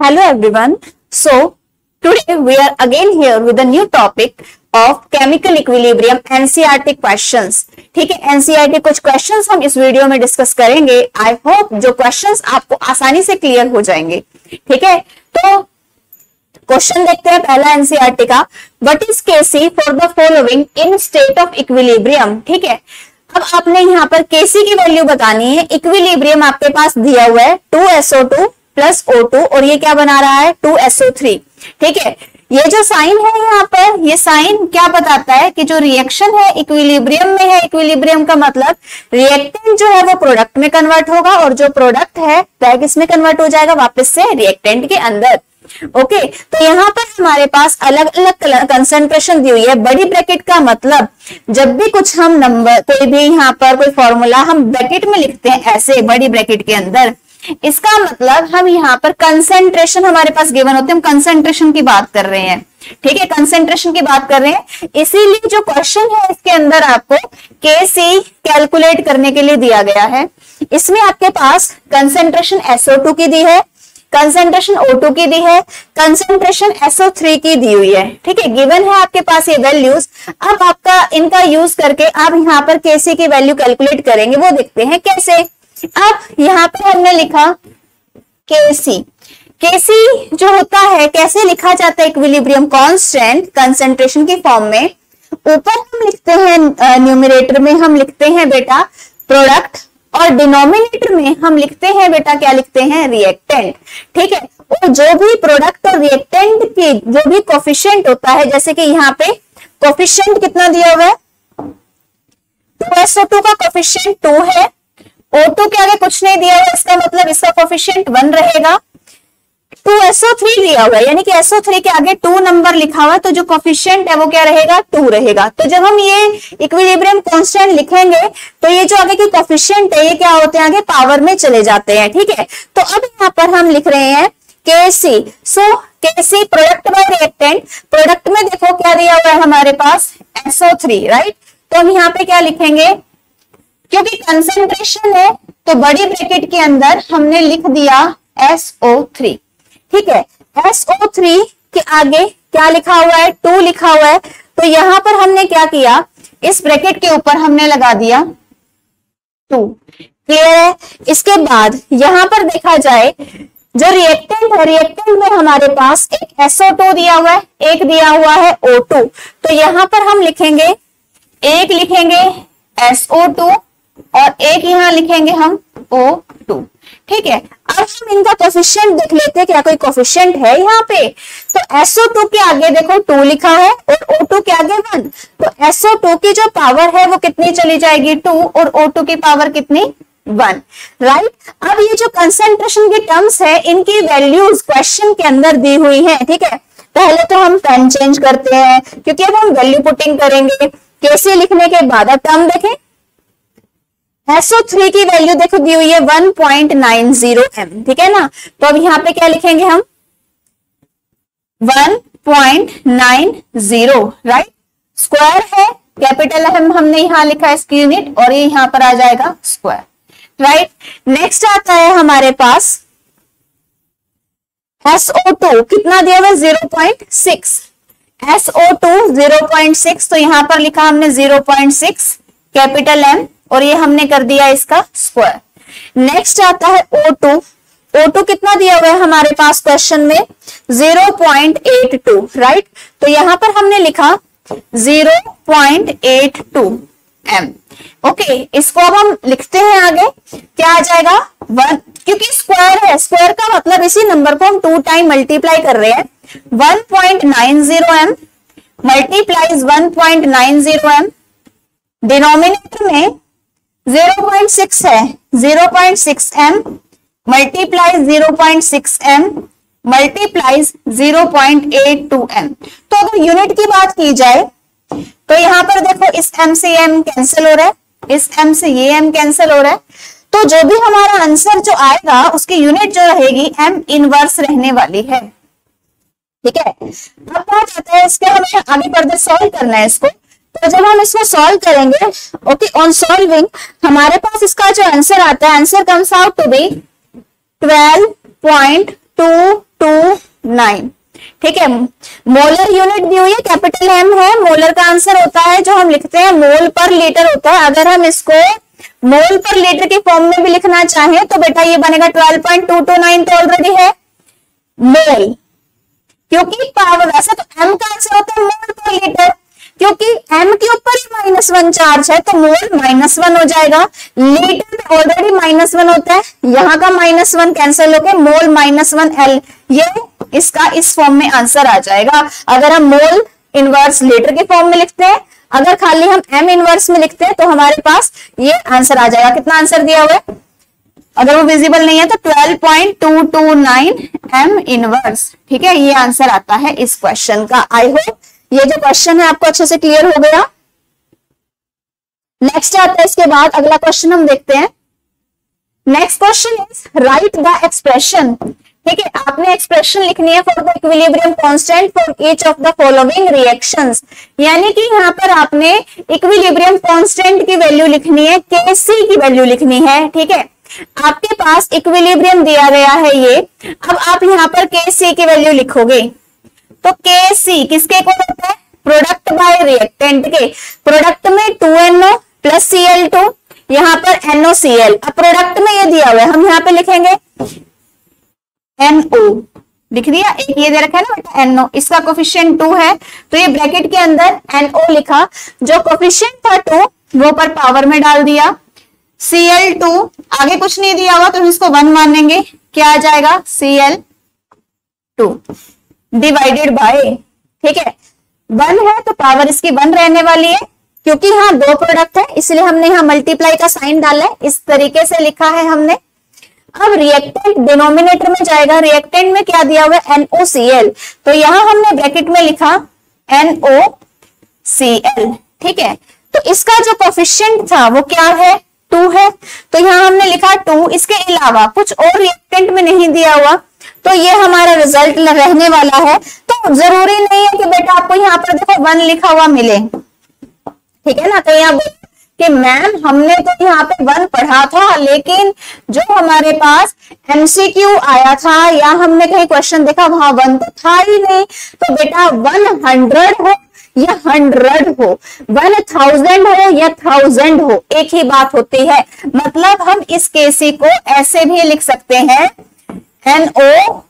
Hello everyone. So today we are again here with a new topic of chemical equilibrium NCERT questions. ठीक है, NCERT कुछ questions हम इस video में discuss करेंगे. आई होप जो questions आपको आसानी से क्लियर हो जाएंगे. ठीक है, तो क्वेश्चन देखते हैं पहला NCERT का. What is Kc for the following in state of equilibrium. ठीक है, अब आपने यहाँ पर Kc की वैल्यू बतानी है. इक्विलिब्रियम आपके पास दिया हुआ है 2SO2 प्लस O2 और ये क्या बना रहा है 2SO3. ठीक है, ये जो साइन है यहाँ पर, ये साइन क्या बताता है कि जो रिएक्शन है इक्विलिब्रियम में है. इक्विलिब्रियम का मतलब रिएक्टेंट जो है वो प्रोडक्ट में कन्वर्ट होगा और जो प्रोडक्ट है वह किसमें कन्वर्ट हो जाएगा, वापस से रिएक्टेंट के अंदर. ओके, तो यहाँ पर हमारे पास अलग अलग कंसंट्रेशन दी हुई है. बड़ी ब्रैकेट का मतलब जब भी कुछ हम नंबर कोई भी यहाँ पर कोई फॉर्मूला हम ब्रैकेट में लिखते हैं ऐसे बड़ी ब्रैकेट के अंदर, इसका मतलब हम यहाँ पर कंसेंट्रेशन हमारे पास गिवन होते हैं. हम कंसेंट्रेशन की बात कर रहे हैं. ठीक है, कंसेंट्रेशन की बात कर रहे हैं. इसीलिए जो क्वेश्चन है इसके अंदर आपको Kc कैलकुलेट करने के लिए दिया गया है. इसमें आपके पास कंसेंट्रेशन SO2 की दी है, कंसेंट्रेशन O2 की दी है, कंसेंट्रेशन SO3 की दी हुई है. ठीक है, गिवन है आपके पास ये वैल्यूज. अब आपका इनका यूज करके आप यहाँ पर Kc की वैल्यू कैलकुलेट करेंगे. वो देखते हैं कैसे. अब यहाँ पर हमने लिखा Kc. Kc जो होता है कैसे लिखा जाता है, इक्विलिब्रियम कांस्टेंट कंसेंट्रेशन की फॉर्म में. ऊपर हम लिखते हैं न्यूमरेटर में हम लिखते हैं बेटा प्रोडक्ट और डिनोमिनेटर में हम लिखते हैं बेटा क्या लिखते हैं, रिएक्टेंट. ठीक है, और जो भी प्रोडक्ट और रिएक्टेंट की जो भी कोफिशिएंट होता है, जैसे कि यहाँ पे कोफिशिएंट कितना दिया हुआ है 2SO2 का कोफिशिएंट 2 है. O2 के आगे कुछ नहीं दिया हुआ, इसका मतलब इसका कोफिशिएंट 1 रहेगा. 2SO3 दिया हुआ है, यानी कि SO3 के आगे 2 नंबर लिखा हुआ है, तो जो कोफिशिएंट है वो क्या रहेगा 2 रहेगा. तो जब हम ये इक्विलिब्रियम कांस्टेंट लिखेंगे तो ये जो आगे की कोफिशिएंट है ये क्या होते हैं, आगे पावर में चले जाते हैं. ठीक है, तो अब यहाँ पर हम लिख रहे हैं Kc. सो Kc product bye reactant. Product में देखो क्या दिया हुआ है हमारे पास SO3, राइट. तो हम यहाँ पे क्या लिखेंगे, क्योंकि कंसेंट्रेशन है तो बड़ी ब्रैकेट के अंदर हमने लिख दिया SO3. ठीक है, SO3 के आगे क्या लिखा हुआ है 2 लिखा हुआ है. तो यहां पर हमने क्या किया, इस ब्रैकेट के ऊपर हमने लगा दिया 2. क्लियर है. इसके बाद यहां पर देखा जाए जो रिएक्टेंट है, रिएक्टेंट में हमारे पास एक SO2 दिया हुआ है, एक दिया हुआ है O2. तो यहां पर हम लिखेंगे, एक लिखेंगे SO2 और एक यहां लिखेंगे हम O2. ठीक है, अब हम इनका कोफिशिएंट देख लेते हैं, क्या कोई कोफिशिएंट है यहाँ पे. तो SO2 के आगे देखो 2 लिखा है और O2 के आगे 1. तो SO2 की जो पावर है वो कितनी चली जाएगी 2 और O2 की पावर कितनी 1, राइट. अब ये जो कंसेंट्रेशन की टर्म्स है इनकी वैल्यूज क्वेश्चन के अंदर दी हुई है. ठीक है, पहले तो हम पेन चेंज करते हैं क्योंकि अब हम वैल्यू पुटिंग करेंगे. कैसे लिखने के बाद अब टर्म देखें, SO3 की वैल्यू देखो दी हुई है 1.90 m. ठीक है ना, तो अब यहाँ पे क्या लिखेंगे हम 1.90, राइट. स्क्वायर है, कैपिटल हमने यहाँ लिखा है इसकी यूनिट और ये यहाँ पर आ जाएगा स्क्वायर, राइट. नेक्स्ट आता है हमारे पास SO2 कितना दिया हुआ है 0.6. SO2 0.6, तो यहां पर लिखा हमने 0.6 कैपिटल M और ये हमने कर दिया इसका स्क्वायर. नेक्स्ट आता है O2. O2 कितना दिया हुआ है हमारे पास क्वेश्चन में 0.82, राइट. तो यहां पर हमने लिखा 0.82 M. ओके, इसको अब हम लिखते हैं आगे, क्या आ जाएगा 1, क्योंकि स्क्वायर है, स्क्वायर का मतलब इसी नंबर को हम 2 टाइम मल्टीप्लाई कर रहे हैं. 1.90 m मल्टीप्लाइज 1.90 m. डिनोमिनेटर में 0.6 है, 0.6 m multiplies 0.6 m multiplies 0.82 m. तो अगर यूनिट की बात की जाए तो यहां पर देखो इस m से ये m कैंसिल हो रहा है, इस m से ये m कैंसिल हो रहा है. तो जो भी हमारा आंसर जो आएगा उसकी यूनिट जो रहेगी m इनवर्स रहने वाली है. ठीक है, अब क्या चाहते हैं इसके हमें आगे फर्दर सॉल्व करना है इसको. तो जब हम इसको सॉल्व करेंगे, ओके, ऑन सॉल्विंग हमारे पास इसका जो आंसर आता है, answer comes out to be 12.2 229। ठीक है, मोलर यूनिट दी हुई है, कैपिटल एम है, मोलर का आंसर होता है जो हम लिखते हैं मोल पर लीटर होता है। अगर हम इसको मोल पर लीटर के फॉर्म में भी लिखना चाहें तो बेटा ये बनेगा 12.229 तो ऑलरेडी है मोल, क्योंकि पावर वैसे तो एम का आंसर होता है मोल पर लीटर, क्योंकि एम के ऊपर ही -1 चार्ज है तो मोल -1 हो जाएगा। लीटर में ऑलरेडी -1 होता है, यहाँ का -1 कैंसिल होकर मोल -1 एल, ये इसका इस फॉर्म में आंसर आ जाएगा। अगर हम मोल इनवर्स लीटर के फॉर्म में लिखते हैं, अगर खाली हम एम इनवर्स में लिखते हैं तो हमारे पास ये आंसर आ जाएगा। कितना आंसर दिया हुआ है, अगर वो विजिबल नहीं है तो 12.229 एम इनवर्स। ठीक है, ये आंसर आता है इस क्वेश्चन का। आई होप ये जो क्वेश्चन है आपको अच्छे से क्लियर हो गया। नेक्स्ट आता है इसके बाद अगला क्वेश्चन हम देखते हैं। Next question is right the expression. ठीक है, आपने एक्सप्रेशन लिखनी है for the equilibrium constant for each of the following reactions, यानी कि यहाँ पर आपने इक्विलिब्रियम कांस्टेंट की वैल्यू लिखनी है, Kc की वैल्यू लिखनी है। ठीक है, आपके पास इक्विलिब्रियम दिया गया है ये, अब आप यहाँ पर Kc की वैल्यू लिखोगे तो Kc किसके इक्वल होता है, प्रोडक्ट बाय रिएक्टेंट के। प्रोडक्ट में 2NO प्लस Cl2, यहाँ पर NOCl। अब प्रोडक्ट में ये दिया हुआ है, हम यहाँ पे लिखेंगे NO, लिख दिया, एक ये दे रखा है ना बेटा NO, इसका कोफिशिएंट 2 है तो ये ब्रैकेट के अंदर NO लिखा, जो कोफिशिएंट था 2 वो पर पावर में डाल दिया। Cl2 आगे कुछ नहीं दिया हुआ तो हम इसको 1 मानेंगे, क्या आ जाएगा Cl2 डिवाइडेड बाय, ठीक है 1 है तो पावर इसकी 1 रहने वाली है, क्योंकि यहाँ 2 प्रोडक्ट है इसलिए हमने यहाँ मल्टीप्लाई का साइन डाला है, इस तरीके से लिखा है हमने। अब रिएक्टेंट डिनोमिनेटर में जाएगा, रिएक्टेंट में क्या दिया हुआ है NOCl, तो यहाँ हमने ब्रैकेट में लिखा NOCl। ठीक है, तो इसका जो कोफिशिएंट था वो क्या है 2 है, तो यहाँ हमने लिखा 2, इसके अलावा कुछ और रिएक्टेंट में नहीं दिया हुआ, तो ये हमारा रिजल्ट रहने वाला है। तो जरूरी नहीं है कि बेटा आपको यहाँ पर देखो 1 लिखा हुआ मिले, ठीक है ना, तो यहाँ कि मैम हमने तो यहाँ पे 1 पढ़ा था, लेकिन जो हमारे पास MCQ आया था या हमने कहीं क्वेश्चन देखा वहां 1 तो था ही नहीं, तो बेटा 100 हो या 100 हो, 1000 हो या 1000 हो, एक ही बात होती है। मतलब हम इस Kc को ऐसे भी लिख सकते हैं NO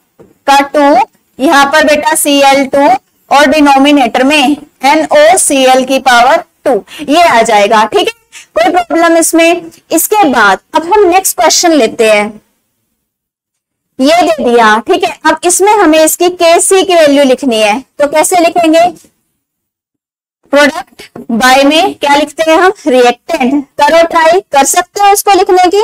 का 2, यहाँ पर बेटा Cl2 और डिनोमिनेटर में NOCl की पावर 2, ये आ जाएगा। ठीक है, कोई प्रॉब्लम इसमें। इसके बाद अब हम नेक्स्ट क्वेश्चन लेते हैं, ये दे दिया, ठीक है, अब इसमें हमें इसकी Kc की वैल्यू लिखनी है, तो कैसे लिखेंगे, प्रोडक्ट बाय में क्या लिखते हैं हम रिएक्टेंट, करो ट्राई, कर सकते हो इसको लिखने की।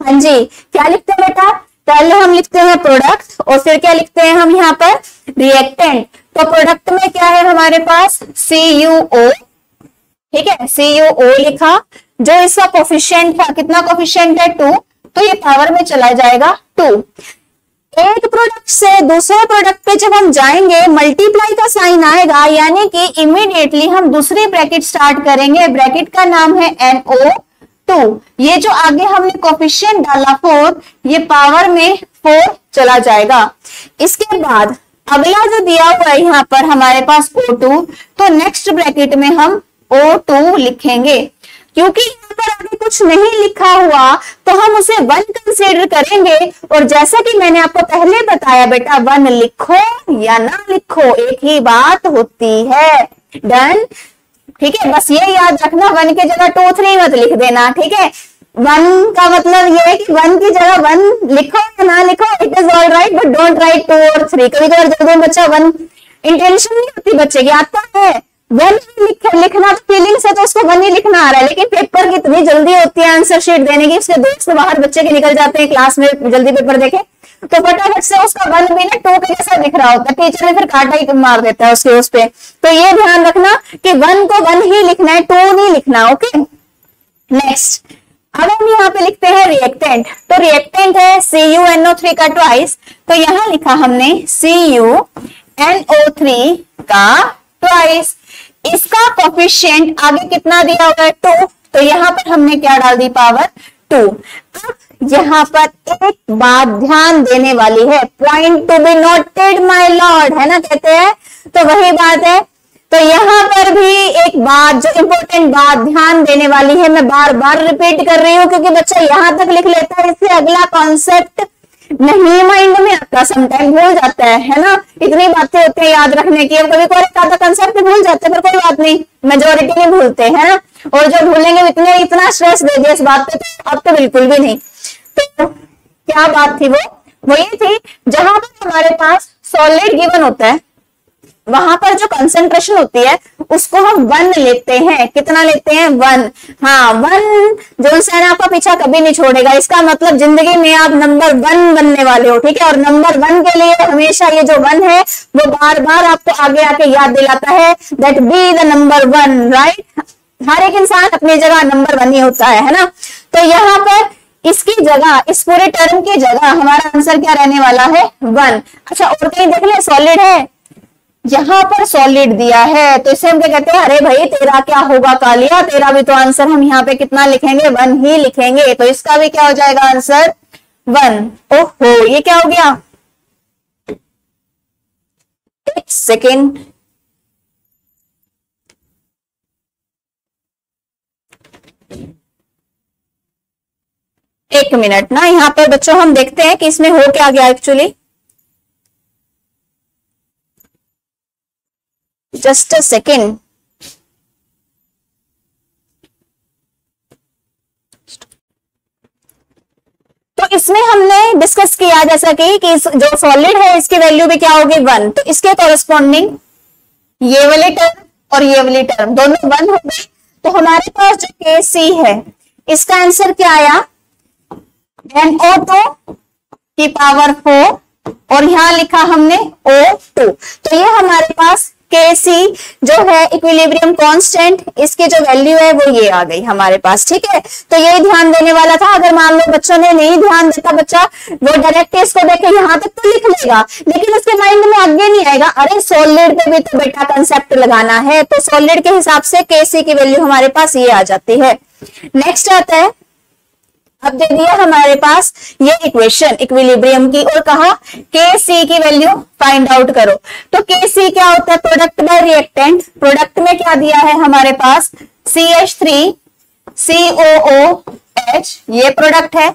हाँ जी, क्या लिखते हैं बेटा, पहले हम लिखते हैं प्रोडक्ट और फिर क्या लिखते हैं हम यहाँ पर रिएक्टेंट। तो प्रोडक्ट में क्या है हमारे पास CuO, ठीक है, CuO लिखा, जो इसका कोफिशिएंट था, कितना कोफिशिएंट है 2, तो ये पावर में चला जाएगा 2। एक प्रोडक्ट से दूसरे प्रोडक्ट पे जब हम जाएंगे मल्टीप्लाई का साइन आएगा, यानी कि इमीडिएटली हम दूसरी ब्रैकेट स्टार्ट करेंगे, ब्रैकेट का नाम है NO2। ये जो आगे हमने कोफिशिएंट डाला 4, ये पावर में 4 चला जाएगा। इसके बाद अगला जो दिया हुआ है यहाँ पर हमारे पास O2, तो नेक्स्ट ब्रैकेट में हम O2 लिखेंगे, क्योंकि यहाँ पर आगे कुछ नहीं लिखा हुआ तो हम उसे 1 कंसीडर करेंगे। और जैसा कि मैंने आपको पहले बताया बेटा 1 लिखो या ना लिखो एक ही बात होती है। डन, ठीक है, बस ये याद रखना 1 की जगह 2 3 मत लिख देना। ठीक है, 1 का मतलब ये है कि 1 की जगह 1 लिखो या ना लिखो, it is all right, but don't write 2 और 3। कभी कभी जल्दी बच्चा 1 इंटेंशन नहीं होती बच्चे की, आता है 1 लिखना, तो फीलिंग से तो उसको 1 ही लिखना आ रहा है, लेकिन पेपर की इतनी जल्दी होती है आंसर शीट देने की, उसके दोस्त बाहर बच्चे के निकल जाते हैं क्लास में जल्दी पेपर देखे, तो फटाफट से उसका 1 भी ना 2 के जैसा दिख रहा होता है, टीचर ने फिर काटा ही मार देता है उसके उस पे। तो ये ध्यान रखना कि 1 को 1 ही लिखना है, 2 नहीं लिखना। ओके, नेक्स्ट अब हम यहाँ पे लिखते हैं रिएक्टेंट, तो रिएक्टेंट है CuNO3 का ट्वाइस, तो यहाँ लिखा हमने CuNO3 का ट्वाइस। इसका कोफिशिएंट आगे कितना दिया हुआ है 2, तो यहाँ पर हमने क्या डाल दी पावर 2। अब यहाँ पर एक बात ध्यान देने वाली है, point to be noted my Lord, है ना, कहते हैं, तो वही बात है। तो यहाँ पर भी एक बात जो इंपॉर्टेंट बात ध्यान देने वाली है, मैं बार बार रिपीट कर रही हूँ क्योंकि बच्चा यहाँ तक लिख लेता है, इससे अगला कॉन्सेप्ट नहीं माइंड में आता, समटाइम भूल जाता है ना, इतनी बातें होती है याद रखने की, अब कभी कोई आधा कंसेप्ट भूल जाते हैं, पर कोई बात नहीं, मेजोरिटी नहीं भूलते है ना, और जो भूलेंगे इतना स्ट्रेस दे दिया इस बात पे, तो अब तो बिल्कुल भी नहीं। तो क्या बात थी वो ये थी, जहां पर हमारे पास सॉलिड गिवन होता है वहां पर जो कंसंट्रेशन होती है उसको हम 1 लेते हैं। कितना लेते हैं? 1। हाँ, 1 जो है ना, आपका पीछा कभी नहीं छोड़ेगा। इसका मतलब जिंदगी में आप नंबर 1 बनने वाले हो, ठीक है। और नंबर 1 के लिए हमेशा ये जो 1 है वो बार बार आपको आगे आके याद दिलाता है that be the number 1, right. हर एक इंसान अपनी जगह नंबर 1 ही होता है ना। तो यहाँ पर इसकी जगह, इस पूरे टर्म की जगह हमारा आंसर क्या रहने वाला है? 1। अच्छा, और कहीं देख ले सॉलिड है, यहाँ पर सॉलिड दिया है, तो इसे हम क्या कहते हैं? अरे भाई तेरा क्या होगा कालिया, तेरा भी तो आंसर हम यहाँ पे कितना लिखेंगे? 1 ही लिखेंगे। तो इसका भी क्या हो जाएगा आंसर? 1। ओहो, ये क्या हो गया? एक सेकेंड, एक मिनट ना, यहाँ पर बच्चों हम देखते हैं कि इसमें हो क्या गया एक्चुअली। Just a second. तो इसमें हमने डिस्कस किया जैसा कि जो सॉलिड है इसकी वैल्यू भी क्या होगी? 1। तो इसके कॉरेस्पॉन्डिंग ये वाले टर्म और ये वाली टर्म दोनों 1 हो गए। तो हमारे पास जो KC है इसका आंसर क्या आया? NO2 की पावर 4 और यहां लिखा हमने O2। तो ये हमारे पास KC जो है इक्विलिब्रियम कांस्टेंट, इसकी जो वैल्यू है वो ये आ गई हमारे पास, ठीक है। तो ये ध्यान देने वाला था। अगर मान लो बच्चों ने नहीं ध्यान देता, बच्चा वो डायरेक्ट इसको देखे यहाँ तक तो लिख लेगा, लेकिन उसके माइंड में आगे नहीं आएगा, अरे सॉलिड पे भी तो बेटा कंसेप्ट लगाना है। तो सॉलिड के हिसाब से KC की वैल्यू हमारे पास ये आ जाती है। नेक्स्ट आता है, अब दे दिया हमारे पास ये इक्वेशन इक्विलिब्रियम की और कहा KC की वैल्यू फाइंड आउट करो। तो KC क्या होता है? Product bye reactant. प्रोडक्ट में क्या दिया है हमारे पास? CH3 COOH, ये प्रोडक्ट है।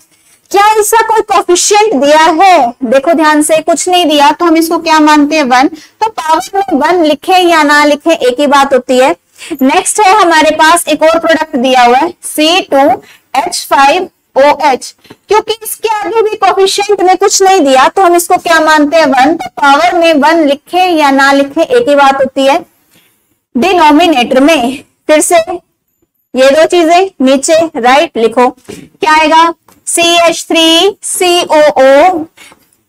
क्या इसका कोई कोफिशिएंट दिया है? देखो ध्यान से, कुछ नहीं दिया, तो हम इसको क्या मानते हैं? 1। तो पावर में 1 लिखे या ना लिखे एक ही बात होती है। नेक्स्ट है हमारे पास एक और प्रोडक्ट दिया हुआ है C2H5OH, क्योंकि इसके आगे भी कोफिशिएंट में कुछ नहीं दिया तो हम इसको क्या मानते हैं? 1। तो पावर में 1 लिखे या ना लिखे एक ही बात होती है। डिनोमिनेटर में फिर से ये दो चीजें नीचे राइट लिखो, क्या आएगा? CH3COO।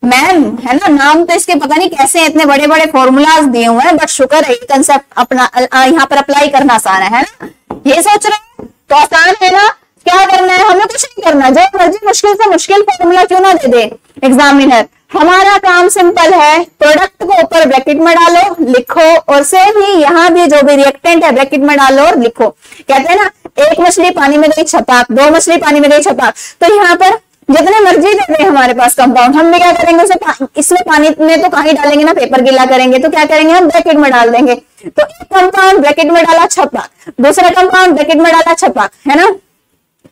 मैम है ना, नाम तो इसके पता नहीं कैसे इतने बड़े बड़े फॉर्मूलाज दिए हुए हैं, बट शुक्र है कंसेप्ट अपना यहाँ पर अप्लाई करना आसान है ना। ये सोच रहे हैं तो आसान है ना, क्या करना है? हमें कुछ नहीं करना, जो मर्जी मुश्किल से मुश्किल फॉर्मूला क्यों ना दे दे एग्जामिनर, हमारा काम सिंपल है। प्रोडक्ट को ऊपर ब्रैकेट में डालो, लिखो, और सेम ही यहाँ भी जो भी रिएक्टेंट है ब्रैकेट में डालो और लिखो। कहते हैं ना, एक मछली पानी में गई छपाक, 2 मछली पानी में गई छपाक। तो यहाँ पर जितने मर्जी दे दे हमारे पास कंपाउंड, हम भी क्या करेंगे? उसे इसमें पानी में तो कहीं डालेंगे ना, पेपर गीला करेंगे, तो क्या करेंगे? हम ब्रैकेट में डाल देंगे। तो एक कंपाउंड ब्रैकेट में डाला छपाक, दूसरा कंपाउंड ब्रैकेट में डाला छपाक, है ना।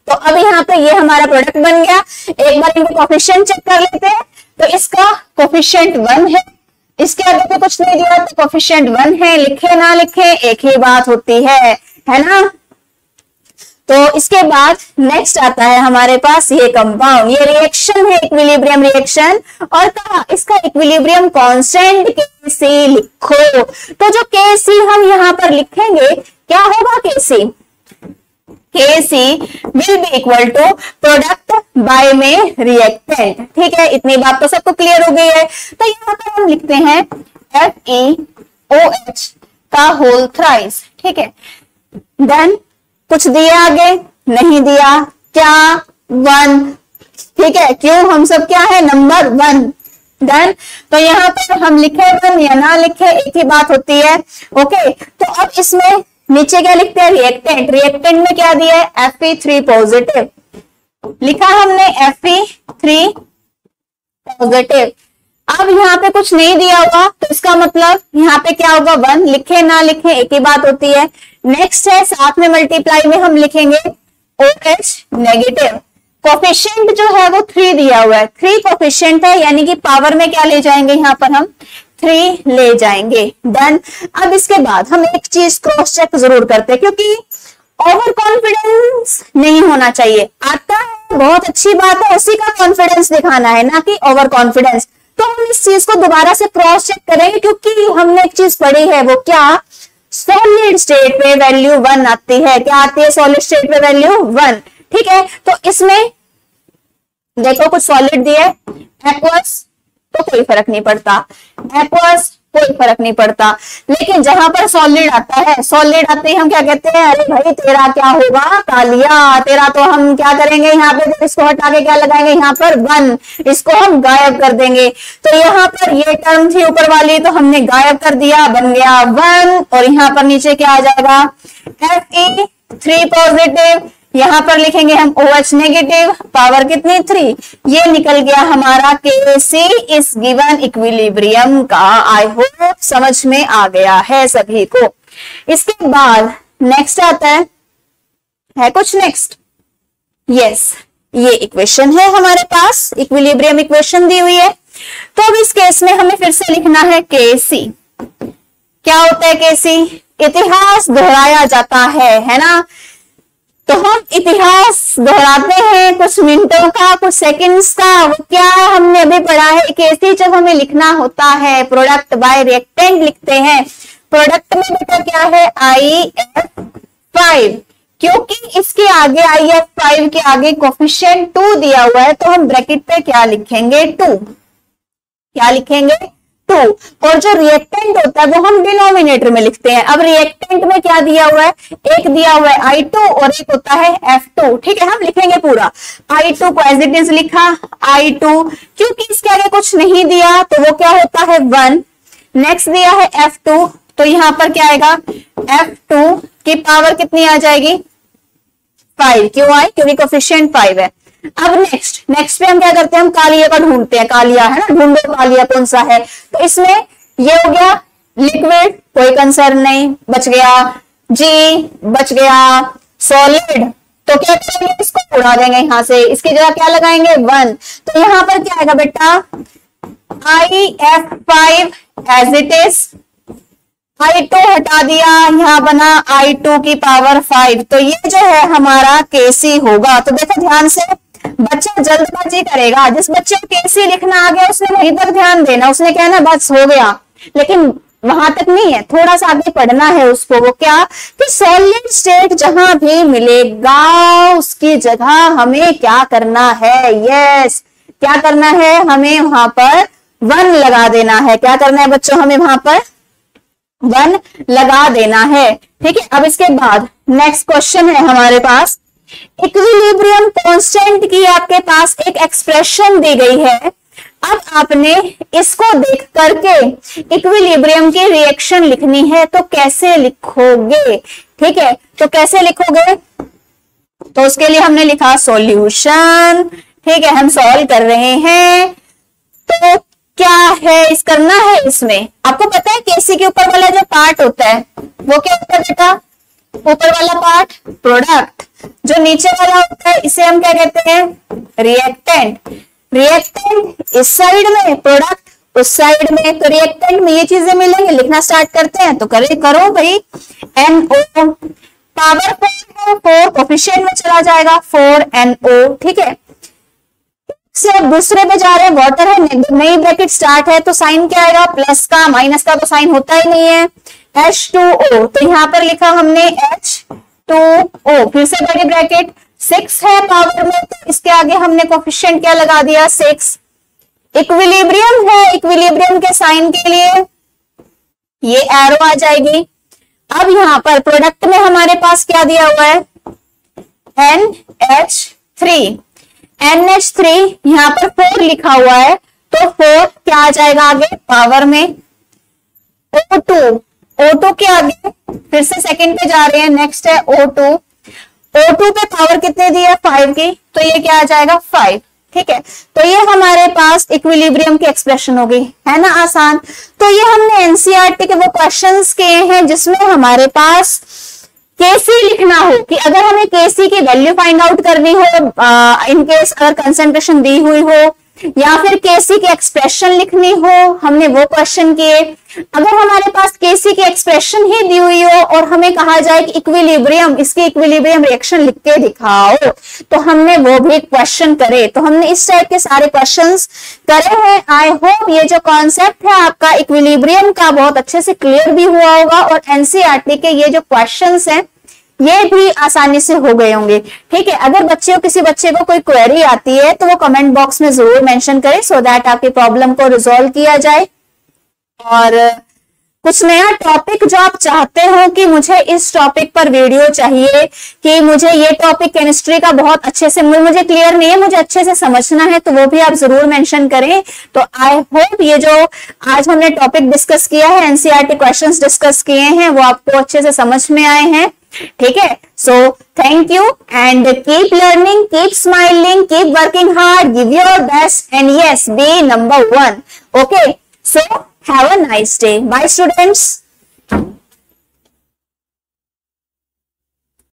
तो अब यहाँ पे ये हमारा प्रोडक्ट बन गया। एक बार इनको कोफिशिएंट चेक कर लेते हैं। तो इसका कोफिशिएंट 1 है, इसके आगे पे कुछ नहीं दिया तो कोफिशिएंट 1 है, लिखे ना लिखे एक ही बात होती है ना। तो इसके बाद नेक्स्ट आता है हमारे पास ये कंपाउंड, ये रिएक्शन है इक्विलिब्रियम रिएक्शन, और कहा इसका इक्विलिब्रियम कांस्टेंट KC लिखो। तो जो KC हम यहाँ पर लिखेंगे क्या होगा? KC will be equal to product by में रिएक्टेंट, ठीक है। इतनी बात तो सबको क्लियर हो गई है। तो यहाँ पर हम लिखते हैं FeOH का होल थ्राइस, ठीक है। देन कुछ दिया आगे? नहीं दिया। क्या? 1, ठीक है। क्यों? हम सब क्या है? नंबर 1। देन तो यहाँ पर हम लिखे 1 या ना लिखे एक ही बात होती है, ओके। तो अब इसमें नीचे क्या लिखते हैं? रिएक्टेंट। रिएक्टेंट में क्या दिया है? Fe3 positive. लिखा हमने Fe3 पॉजिटिव। अब यहाँ पे कुछ नहीं दिया हुआ तो इसका मतलब यहाँ पे क्या होगा 1, लिखे ना लिखे एक ही बात होती है। नेक्स्ट है साथ में मल्टीप्लाई में हम लिखेंगे OH नेगेटिव। कोफिशिएंट जो है वो 3 दिया हुआ है, 3 कोफिशिएंट है, यानी कि पावर में क्या ले जाएंगे यहाँ पर हम 3 ले जाएंगे। डन। अब इसके बाद हम एक चीज क्रॉस चेक जरूर करते हैं, क्योंकि ओवर कॉन्फिडेंस नहीं होना चाहिए। आता है बहुत अच्छी बात है, उसी का कॉन्फिडेंस दिखाना है, ना कि ओवर कॉन्फिडेंस। तो हम इस चीज को दोबारा से क्रॉस चेक करेंगे, क्योंकि हमने एक चीज पढ़ी है, वो क्या, सॉलिड स्टेट पे वैल्यू 1 आती है। क्या आती है सॉलिड स्टेट पे वैल्यू 1, ठीक है। तो इसमें देखो कुछ सॉलिड दिया है, एक्वस तो कोई फर्क नहीं पड़ता, एक्वस कोई फर्क नहीं पड़ता। लेकिन जहां पर सॉलिड आता है, सॉलिड आते ही हम क्या कहते हैं, अरे भाई तेरा क्या होगा, कालिया तेरा। तो हम क्या करेंगे यहाँ पे, इसको हटा के क्या लगाएंगे यहाँ पर 1, इसको हम गायब कर देंगे। तो यहाँ पर ये टर्म थी ऊपर वाली, तो हमने गायब कर दिया, बन गया 1। और यहाँ पर नीचे क्या आ जाएगा, Fe3 पॉजिटिव, यहाँ पर लिखेंगे हम OH नेगेटिव, पावर कितनी 3। ये निकल गया हमारा KC इस गिवन इक्विलिब्रियम का। आई होप समझ में आ गया है सभी को। इसके बाद नेक्स्ट आता है कुछ नेक्स्ट, यस ये इक्वेशन है हमारे पास, इक्विलिब्रियम इक्वेशन दी हुई है। तो अब इस केस में हमें फिर से लिखना है KC। क्या होता है KC, इतिहास दोहराया जाता है ना। तो हम इतिहास दोहराते हैं कुछ मिनटों का, कुछ सेकंड्स का। वो क्या हमने अभी पढ़ा है, KC जब हमें लिखना होता है प्रोडक्ट बाय रिएक्टेंट लिखते हैं। प्रोडक्ट में बेटा क्या है, IF5, क्योंकि इसके आगे IF5 के आगे कोफिशिएंट 2 दिया हुआ है, तो हम ब्रैकेट पे क्या लिखेंगे 2, क्या लिखेंगे 2। और जो रिएक्टेंट होता है वो हम डिनोमिनेटर में लिखते हैं। अब रिएक्टेंट में क्या दिया हुआ है, एक दिया हुआ है I2 और एक होता है F2, ठीक है। हम लिखेंगे पूरा I2 को एज इट इज लिखा I2, क्योंकि इसके आगे कुछ नहीं दिया तो वो क्या होता है 1। नेक्स्ट दिया है F2, तो यहां पर क्या आएगा, F2 की पावर कितनी आ जाएगी 5। क्यों आई, क्योंकि कोफिशिएंट 5 है। अब नेक्स्ट पे हम क्या करते हैं, हम कालिया का ढूंढते हैं, कालिया है ना, ढूंढो कालिया कौन सा है। तो इसमें ये हो गया लिक्विड, कोई कंसर्न नहीं, बच गया जी, बच गया सॉलिड। तो क्या करेंगे, इसको उड़ा देंगे यहाँ से, इसकी जगह क्या लगाएंगे 1। तो यहाँ पर क्या आएगा बेटा IF5 as it is, I2 हटा दिया, यहाँ बना I2 की पावर 5। तो ये जो है हमारा KC होगा। तो देखो ध्यान से, बच्चा जल्दबाजी करेगा, जिस बच्चे को KC लिखना आ गया उसने वहीं तक ध्यान देना, उसने कहना बस हो गया, लेकिन वहां तक नहीं है, थोड़ा सा आगे पढ़ना है उसको। वो क्या कि सॉलिड स्टेट जहां भी मिलेगा उसकी जगह हमें क्या करना है, यस क्या करना है, हमें वहां पर 1 लगा देना है। क्या करना है बच्चों, हमें वहां पर 1 लगा देना है, ठीक है। अब इसके बाद नेक्स्ट क्वेश्चन है हमारे पास, इक्विलिब्रियम कांस्टेंट की आपके पास एक एक्सप्रेशन दी गई है। अब आपने इसको देख करके इक्विलिब्रियम की रिएक्शन लिखनी है, तो कैसे लिखोगे, ठीक है। तो कैसे लिखोगे, तो उसके लिए हमने लिखा सॉल्यूशन, ठीक है, हम सॉल्व कर रहे हैं। तो क्या है, इस करना है, इसमें आपको पता है KC के ऊपर वाला जो पार्ट होता है वो क्या होता है बेटा, ऊपर वाला पार्ट प्रोडक्ट, जो नीचे वाला होता है इसे हम क्या कहते हैं रिएक्टेंट। रिएक्टेंट इस साइड में, प्रोडक्ट उस साइड में। तो रिएक्टेंट में ये चीजें मिलेंगी, लिखना स्टार्ट करते हैं। तो करो भाई, NO पावर 4 कोफिशिएंट में चला जाएगा 4NO, ठीक है। से अब दूसरे पे जा रहे हैं, वाटर है, नई ब्रैकेट स्टार्ट है, तो साइन क्या आएगा प्लस का, माइनस का तो साइन होता ही नहीं है, H2O। तो यहाँ पर लिखा हमने H2O, फिर से बड़ी ब्रैकेट, 6 है पावर में, तो इसके आगे हमने कोफिशिएंट क्या लगा दिया 6। इक्विलिब्रियम है, इक्विलिब्रियम के साइन के लिए ये एरो आ जाएगी। अब यहाँ पर प्रोडक्ट में हमारे पास क्या दिया हुआ है NH3, NH3 यहाँ पर 4 लिखा हुआ है, तो 4 क्या आ जाएगा आगे पावर में, O2 के आगे फिर से सेकंड पे जा रहे हैं, नेक्स्ट है O2 O2 पे पावर कितने दी है 5 की, तो ये क्या आ जाएगा 5। ठीक है, तो ये हमारे पास इक्विलिब्रियम की एक्सप्रेशन हो गई, है ना आसान। तो ये हमने एनसीईआरटी के वो क्वेश्चंस किए हैं जिसमें हमारे पास केसी लिखना हो कि अगर हमें केसी की वैल्यू फाइंड आउट करनी हो, इनकेस अगर कंसंट्रेशन दी हुई हो, या फिर केसी की एक्सप्रेशन लिखनी हो, हमने वो क्वेश्चन किए। अगर हमारे पास केसी की एक्सप्रेशन ही दी हुई हो और हमें कहा जाए कि इक्विलिब्रियम, इसकी इक्विलिब्रियम रिएक्शन लिख के दिखाओ, तो हमने वो भी क्वेश्चन करे। तो हमने इस टाइप के सारे क्वेश्चंस करे हैं। आई होप ये जो कॉन्सेप्ट है आपका इक्विलिब्रियम का बहुत अच्छे से क्लियर भी हुआ होगा, और एनसीईआरटी के ये जो क्वेश्चंस हैं ये भी आसानी से हो गए होंगे। ठीक है, अगर किसी बच्चे को कोई क्वेरी आती है तो वो कमेंट बॉक्स में जरूर मेंशन करें, सो दैट आपकी प्रॉब्लम को रिजॉल्व किया जाए। और कुछ नया टॉपिक जो आप चाहते हो कि मुझे इस टॉपिक पर वीडियो चाहिए, कि मुझे ये टॉपिक केमिस्ट्री का बहुत अच्छे से, मुझे क्लियर नहीं है, मुझे अच्छे से समझना है, तो वो भी आप जरूर मेंशन करें। तो आई होप ये जो आज हमने टॉपिक डिस्कस किया है, एनसीईआरटी क्वेश्चंस डिस्कस किए हैं, वो आपको अच्छे से समझ में आए हैं। ठीक है, so thank you and keep learning, keep smiling, keep working hard, give your best and yes be number 1। Okay, so have a nice day. Bye students.